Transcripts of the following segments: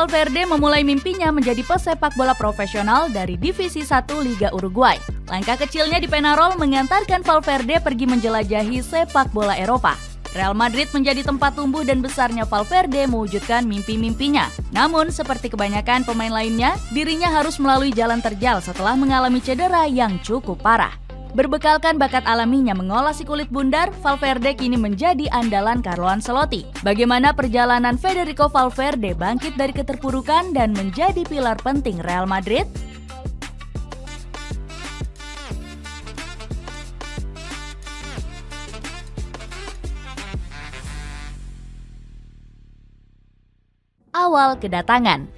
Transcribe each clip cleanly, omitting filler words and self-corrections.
Valverde memulai mimpinya menjadi pesepak bola profesional dari Divisi 1 Liga Uruguay. Langkah kecilnya di Peñarol mengantarkan Valverde pergi menjelajahi sepak bola Eropa. Real Madrid menjadi tempat tumbuh dan besarnya Valverde mewujudkan mimpi-mimpinya. Namun, seperti kebanyakan pemain lainnya, dirinya harus melalui jalan terjal setelah mengalami cedera yang cukup parah. Berbekalkan bakat alaminya mengolah si kulit bundar, Valverde kini menjadi andalan Carlo Ancelotti. Bagaimana perjalanan Federico Valverde bangkit dari keterpurukan dan menjadi pilar penting Real Madrid? Awal kedatangan.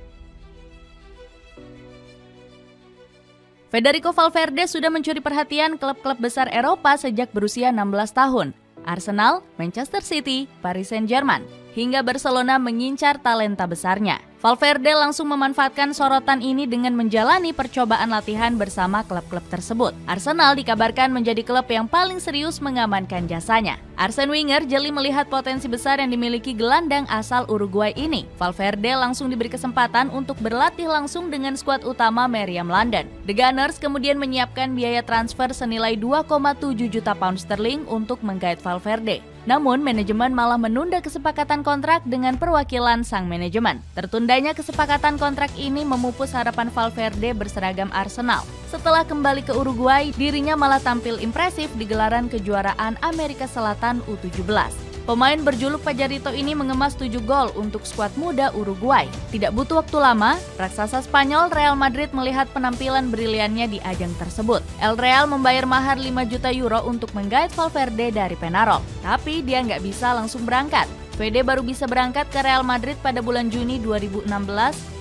Federico Valverde sudah mencuri perhatian klub-klub besar Eropa sejak berusia 16 tahun. Arsenal, Manchester City, Paris Saint-Germain, hingga Barcelona mengincar talenta besarnya. Valverde langsung memanfaatkan sorotan ini dengan menjalani percobaan latihan bersama klub-klub tersebut. Arsenal dikabarkan menjadi klub yang paling serius mengamankan jasanya. Arsene Wenger jeli melihat potensi besar yang dimiliki gelandang asal Uruguay ini. Valverde langsung diberi kesempatan untuk berlatih langsung dengan skuad utama Meriam London. The Gunners kemudian menyiapkan biaya transfer senilai 2,7 juta pound sterling untuk menggait Valverde. Namun, manajemen malah menunda kesepakatan kontrak dengan perwakilan sang manajemen. Tertundanya kesepakatan kontrak ini memupus harapan Valverde berseragam Arsenal. Setelah kembali ke Uruguay, dirinya malah tampil impresif di gelaran kejuaraan Amerika Selatan U17. Pemain berjuluk Pajarito ini mengemas 7 gol untuk skuad muda Uruguay. Tidak butuh waktu lama, raksasa Spanyol Real Madrid melihat penampilan briliannya di ajang tersebut. El Real membayar mahar 5 juta euro untuk menggait Valverde dari Peñarol. Tapi dia nggak bisa langsung berangkat. Vede baru bisa berangkat ke Real Madrid pada bulan Juni 2016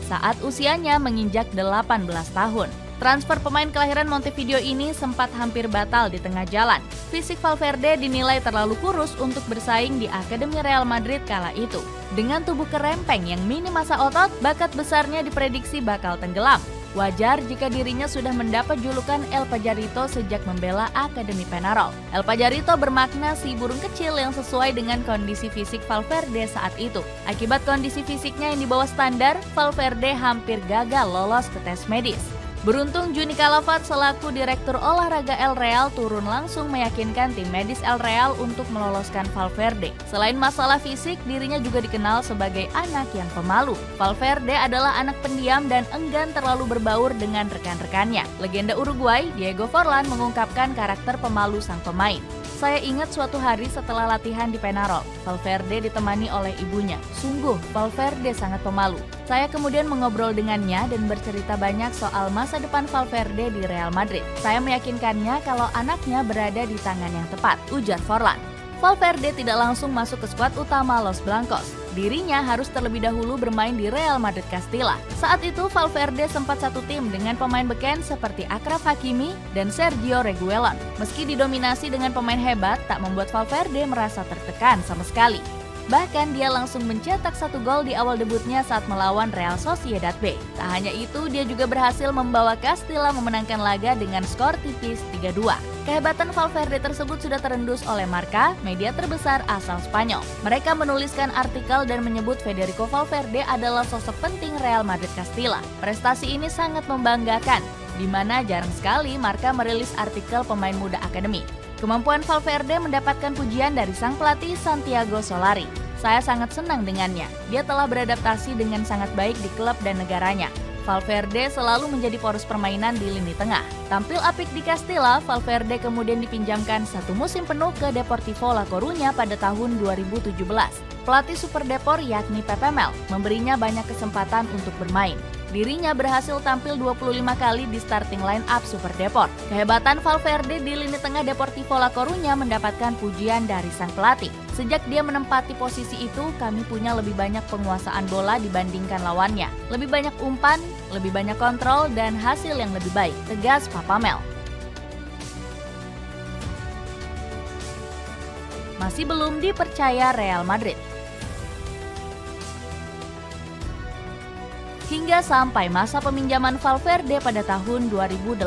saat usianya menginjak 18 tahun. Transfer pemain kelahiran Montevideo ini sempat hampir batal di tengah jalan. Fisik Valverde dinilai terlalu kurus untuk bersaing di Akademi Real Madrid kala itu. Dengan tubuh kerempeng yang minim massa otot, bakat besarnya diprediksi bakal tenggelam. Wajar jika dirinya sudah mendapat julukan El Pajarito sejak membela Akademi Peñarol. El Pajarito bermakna si burung kecil yang sesuai dengan kondisi fisik Valverde saat itu. Akibat kondisi fisiknya yang di bawah standar, Valverde hampir gagal lolos ke tes medis. Beruntung Juni Calafat selaku Direktur Olahraga El Real turun langsung meyakinkan tim medis El Real untuk meloloskan Valverde. Selain masalah fisik, dirinya juga dikenal sebagai anak yang pemalu. Valverde adalah anak pendiam dan enggan terlalu berbaur dengan rekan-rekannya. Legenda Uruguay, Diego Forlan mengungkapkan karakter pemalu sang pemain. Saya ingat suatu hari setelah latihan di Peñarol, Valverde ditemani oleh ibunya. Sungguh, Valverde sangat pemalu. Saya kemudian mengobrol dengannya dan bercerita banyak soal masa depan Valverde di Real Madrid. Saya meyakinkannya kalau anaknya berada di tangan yang tepat, ujar Forlan. Valverde tidak langsung masuk ke skuad utama Los Blancos. Dirinya harus terlebih dahulu bermain di Real Madrid Castilla. Saat itu Valverde sempat satu tim dengan pemain beken seperti Achraf Hakimi dan Sergio Reguilon. Meski didominasi dengan pemain hebat, tak membuat Valverde merasa tertekan sama sekali. Bahkan dia langsung mencetak 1 gol di awal debutnya saat melawan Real Sociedad B. Tak hanya itu, dia juga berhasil membawa Castilla memenangkan laga dengan skor tipis 3-2. Kehebatan Valverde tersebut sudah terendus oleh Marca, media terbesar asal Spanyol. Mereka menuliskan artikel dan menyebut Federico Valverde adalah sosok penting Real Madrid Castilla. Prestasi ini sangat membanggakan, di mana jarang sekali Marca merilis artikel pemain muda akademi. Kemampuan Valverde mendapatkan pujian dari sang pelatih Santiago Solari. Saya sangat senang dengannya. Dia telah beradaptasi dengan sangat baik di klub dan negaranya. Valverde selalu menjadi poros permainan di lini tengah. Tampil apik di Castilla, Valverde kemudian dipinjamkan 1 musim penuh ke Deportivo La Coruña pada tahun 2017. Pelatih Super Depor yakni Pepe Mel memberinya banyak kesempatan untuk bermain. Dirinya berhasil tampil 25 kali di starting line up Super Depor. Kehebatan Valverde di lini tengah Deportivo La Coruña mendapatkan pujian dari sang pelatih. Sejak dia menempati posisi itu, kami punya lebih banyak penguasaan bola dibandingkan lawannya. Lebih banyak umpan, lebih banyak kontrol, dan hasil yang lebih baik, tegas Papa Mel. Masih belum dipercaya Real Madrid. Hingga sampai masa peminjaman Valverde pada tahun 2018.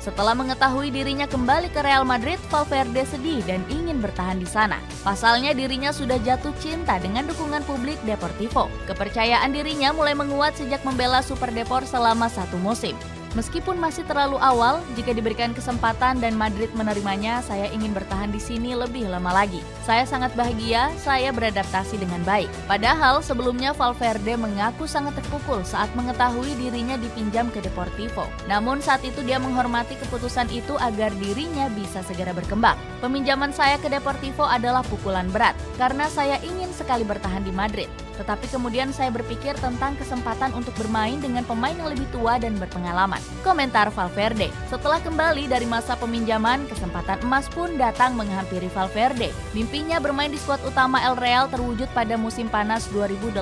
Setelah mengetahui dirinya kembali ke Real Madrid, Valverde sedih dan ingin bertahan di sana. Pasalnya dirinya sudah jatuh cinta dengan dukungan publik Deportivo. Kepercayaan dirinya mulai menguat sejak membela Super Depor selama 1 musim. Meskipun masih terlalu awal, jika diberikan kesempatan dan Madrid menerimanya, saya ingin bertahan di sini lebih lama lagi. Saya sangat bahagia, saya beradaptasi dengan baik. Padahal sebelumnya Valverde mengaku sangat terpukul saat mengetahui dirinya dipinjam ke Deportivo. Namun saat itu dia menghormati keputusan itu agar dirinya bisa segera berkembang. Peminjaman saya ke Deportivo adalah pukulan berat, karena saya ingin sekali bertahan di Madrid. Tetapi kemudian saya berpikir tentang kesempatan untuk bermain dengan pemain yang lebih tua dan berpengalaman. Komentar Valverde. Setelah kembali dari masa peminjaman, kesempatan emas pun datang menghampiri Valverde. Mimpinya bermain di skuad utama El Real terwujud pada musim panas 2018.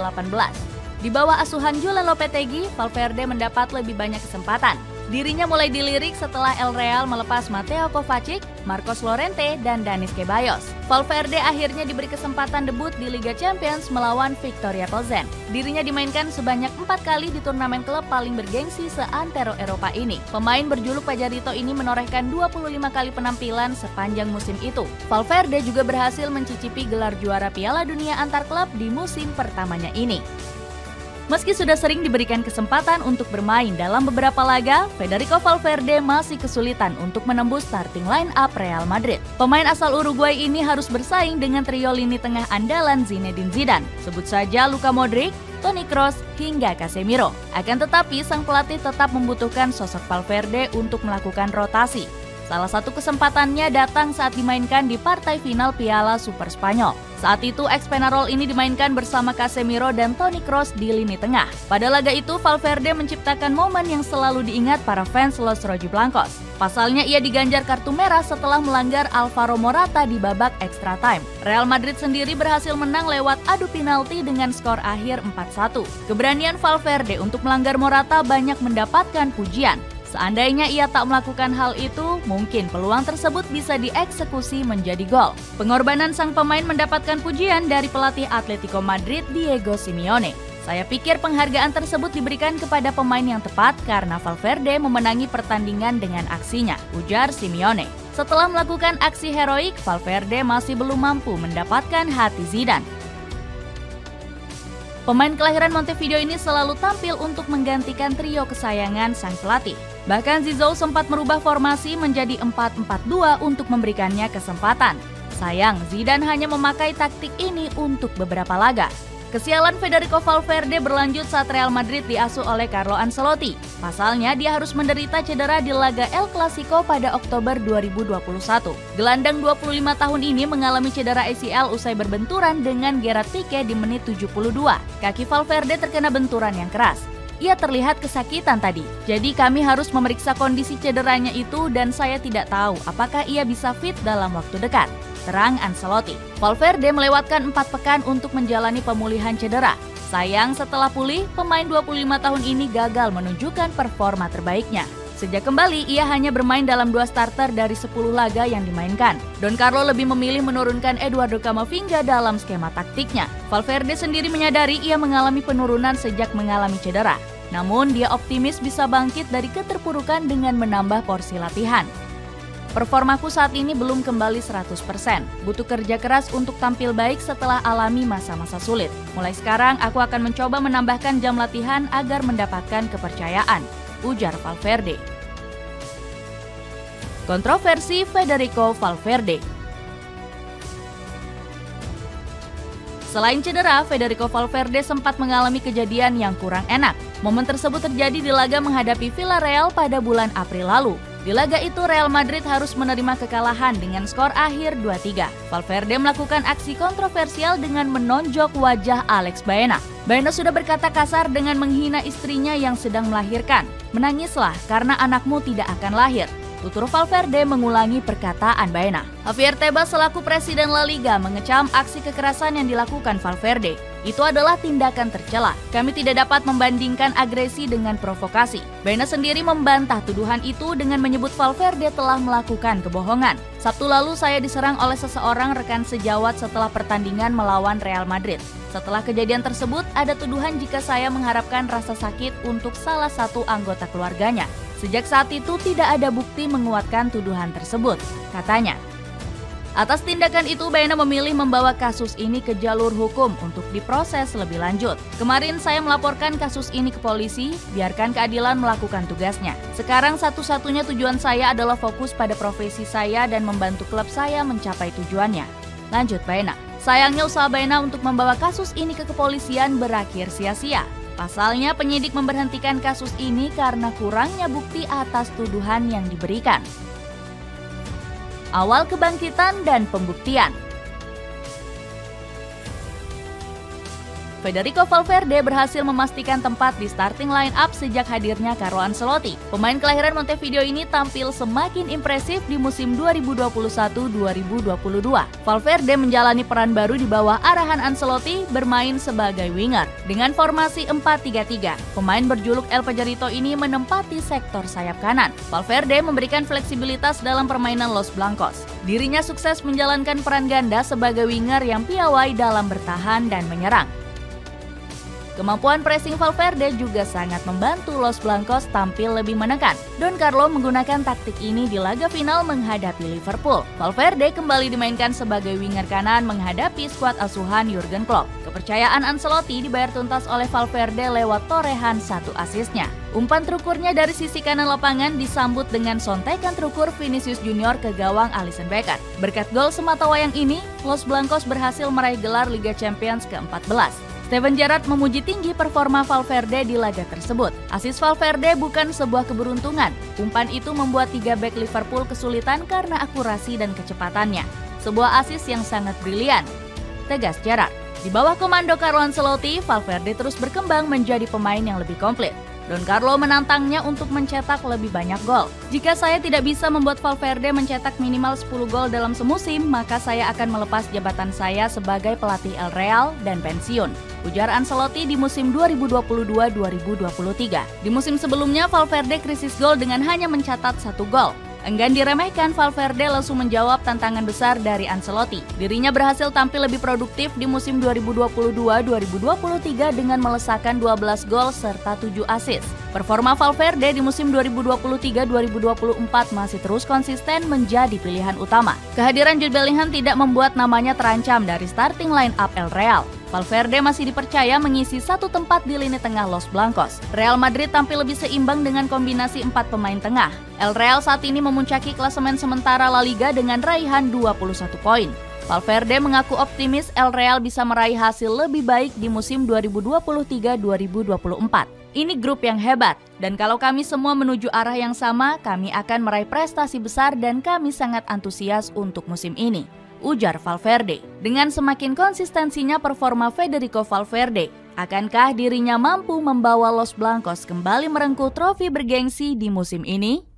Di bawah asuhan Julen Lopetegui, Valverde mendapat lebih banyak kesempatan. Dirinya mulai dilirik setelah El Real melepas Mateo Kovacic, Marcos Llorente, dan Dani Ceballos. Valverde akhirnya diberi kesempatan debut di Liga Champions melawan Victoria Plzen. Dirinya dimainkan sebanyak 4 kali di turnamen klub paling bergengsi seantero Eropa ini. Pemain berjuluk Pajarito ini menorehkan 25 kali penampilan sepanjang musim itu. Valverde juga berhasil mencicipi gelar juara Piala Dunia antar klub di musim pertamanya ini. Meski sudah sering diberikan kesempatan untuk bermain dalam beberapa laga, Federico Valverde masih kesulitan untuk menembus starting line up Real Madrid. Pemain asal Uruguay ini harus bersaing dengan trio lini tengah andalan Zinedine Zidane. Sebut saja Luka Modric, Toni Kroos, hingga Casemiro. Akan tetapi, sang pelatih tetap membutuhkan sosok Valverde untuk melakukan rotasi. Salah satu kesempatannya datang saat dimainkan di partai final Piala Super Spanyol. Saat itu, ex-Penarol ini dimainkan bersama Casemiro dan Toni Kroos di lini tengah. Pada laga itu, Valverde menciptakan momen yang selalu diingat para fans Los Rojiblancos. Pasalnya, ia diganjar kartu merah setelah melanggar Alvaro Morata di babak extra time. Real Madrid sendiri berhasil menang lewat adu penalti dengan skor akhir 4-1. Keberanian Valverde untuk melanggar Morata banyak mendapatkan pujian. Seandainya ia tak melakukan hal itu, mungkin peluang tersebut bisa dieksekusi menjadi gol. Pengorbanan sang pemain mendapatkan pujian dari pelatih Atletico Madrid, Diego Simeone. Saya pikir penghargaan tersebut diberikan kepada pemain yang tepat karena Valverde memenangi pertandingan dengan aksinya, ujar Simeone. Setelah melakukan aksi heroik, Valverde masih belum mampu mendapatkan hati Zidane. Pemain kelahiran Montevideo ini selalu tampil untuk menggantikan trio kesayangan sang pelatih. Bahkan Zizou sempat merubah formasi menjadi 4-4-2 untuk memberikannya kesempatan. Sayang, Zidane hanya memakai taktik ini untuk beberapa laga. Kesialan Federico Valverde berlanjut saat Real Madrid diasuh oleh Carlo Ancelotti. Pasalnya, dia harus menderita cedera di laga El Clasico pada Oktober 2021. Gelandang 25 tahun ini mengalami cedera ACL usai berbenturan dengan Gerard Pique di menit 72. Kaki Valverde terkena benturan yang keras. Ia terlihat kesakitan tadi, jadi kami harus memeriksa kondisi cederanya itu dan saya tidak tahu apakah ia bisa fit dalam waktu dekat, terang Ancelotti. Valverde melewatkan 4 pekan untuk menjalani pemulihan cedera. Sayang, setelah pulih, pemain 25 tahun ini gagal menunjukkan performa terbaiknya. Sejak kembali, ia hanya bermain dalam 2 starter dari 10 laga yang dimainkan. Don Carlo lebih memilih menurunkan Eduardo Camavinga dalam skema taktiknya. Valverde sendiri menyadari ia mengalami penurunan sejak mengalami cedera. Namun, dia optimis bisa bangkit dari keterpurukan dengan menambah porsi latihan. Performaku saat ini belum kembali 100%. Butuh kerja keras untuk tampil baik setelah alami masa-masa sulit. Mulai sekarang, aku akan mencoba menambahkan jam latihan agar mendapatkan kepercayaan, ujar Valverde. Kontroversi Federico Valverde. Selain cedera, Federico Valverde sempat mengalami kejadian yang kurang enak. Momen tersebut terjadi di laga menghadapi Villarreal pada bulan April lalu. Di laga itu, Real Madrid harus menerima kekalahan dengan skor akhir 2-3. Valverde melakukan aksi kontroversial dengan menonjok wajah Alex Baena. Baena sudah berkata kasar dengan menghina istrinya yang sedang melahirkan. "Menangislah karena anakmu tidak akan lahir," tutur Valverde mengulangi perkataan Baena. Javier Tebas selaku Presiden La Liga mengecam aksi kekerasan yang dilakukan Valverde. Itu adalah tindakan tercela. Kami tidak dapat membandingkan agresi dengan provokasi. Baena sendiri membantah tuduhan itu dengan menyebut Valverde telah melakukan kebohongan. Sabtu lalu saya diserang oleh seseorang rekan sejawat setelah pertandingan melawan Real Madrid. Setelah kejadian tersebut, ada tuduhan jika saya mengharapkan rasa sakit untuk salah satu anggota keluarganya. Sejak saat itu tidak ada bukti menguatkan tuduhan tersebut, katanya. Atas tindakan itu, Baena memilih membawa kasus ini ke jalur hukum untuk diproses lebih lanjut. Kemarin saya melaporkan kasus ini ke polisi, biarkan keadilan melakukan tugasnya. Sekarang satu-satunya tujuan saya adalah fokus pada profesi saya dan membantu klub saya mencapai tujuannya. Lanjut Baena. Sayangnya usaha Baena untuk membawa kasus ini ke kepolisian berakhir sia-sia. Pasalnya penyidik memberhentikan kasus ini karena kurangnya bukti atas tuduhan yang diberikan. Awal kebangkitan dan pembuktian. Federico Valverde berhasil memastikan tempat di starting line up sejak hadirnya Carlo Ancelotti. Pemain kelahiran Montevideo ini tampil semakin impresif di musim 2021-2022. Valverde menjalani peran baru di bawah arahan Ancelotti bermain sebagai winger. Dengan formasi 4-3-3, pemain berjuluk El Pajarito ini menempati sektor sayap kanan. Valverde memberikan fleksibilitas dalam permainan Los Blancos. Dirinya sukses menjalankan peran ganda sebagai winger yang piawai dalam bertahan dan menyerang. Kemampuan pressing Valverde juga sangat membantu Los Blancos tampil lebih menekan. Don Carlo menggunakan taktik ini di laga final menghadapi Liverpool. Valverde kembali dimainkan sebagai winger kanan menghadapi skuad asuhan Jurgen Klopp. Kepercayaan Ancelotti dibayar tuntas oleh Valverde lewat torehan 1 asisnya. Umpan terukurnya dari sisi kanan lapangan disambut dengan sontekan terukur Vinicius Junior ke gawang Alisson Becker. Berkat gol sematawayang ini, Los Blancos berhasil meraih gelar Liga Champions ke-14. Steven Gerrard memuji tinggi performa Valverde di laga tersebut. Asis Valverde bukan sebuah keberuntungan. Umpan itu membuat 3 bek Liverpool kesulitan karena akurasi dan kecepatannya. Sebuah asis yang sangat brilian, tegas Gerrard. Di bawah komando Carlo Ancelotti, Valverde terus berkembang menjadi pemain yang lebih komplit. Don Carlo menantangnya untuk mencetak lebih banyak gol. Jika saya tidak bisa membuat Valverde mencetak minimal 10 gol dalam semusim, maka saya akan melepas jabatan saya sebagai pelatih El Real dan pensiun, ujar Ancelotti di musim 2022-2023. Di musim sebelumnya, Valverde krisis gol dengan hanya mencatat 1 gol. Enggan diremehkan, Valverde langsung menjawab tantangan besar dari Ancelotti. Dirinya berhasil tampil lebih produktif di musim 2022-2023 dengan melesakkan 12 gol serta 7 assist. Performa Valverde di musim 2023-2024 masih terus konsisten menjadi pilihan utama. Kehadiran Jude Bellingham tidak membuat namanya terancam dari starting line up El Real. Valverde masih dipercaya mengisi 1 tempat di lini tengah Los Blancos. Real Madrid tampil lebih seimbang dengan kombinasi 4 pemain tengah. El Real saat ini memuncaki klasemen sementara La Liga dengan raihan 21 poin. Valverde mengaku optimis El Real bisa meraih hasil lebih baik di musim 2023-2024. Ini grup yang hebat, dan kalau kami semua menuju arah yang sama, kami akan meraih prestasi besar dan kami sangat antusias untuk musim ini, ujar Valverde. Dengan semakin konsistensinya performa Federico Valverde, akankah dirinya mampu membawa Los Blancos kembali merengkuh trofi bergengsi di musim ini?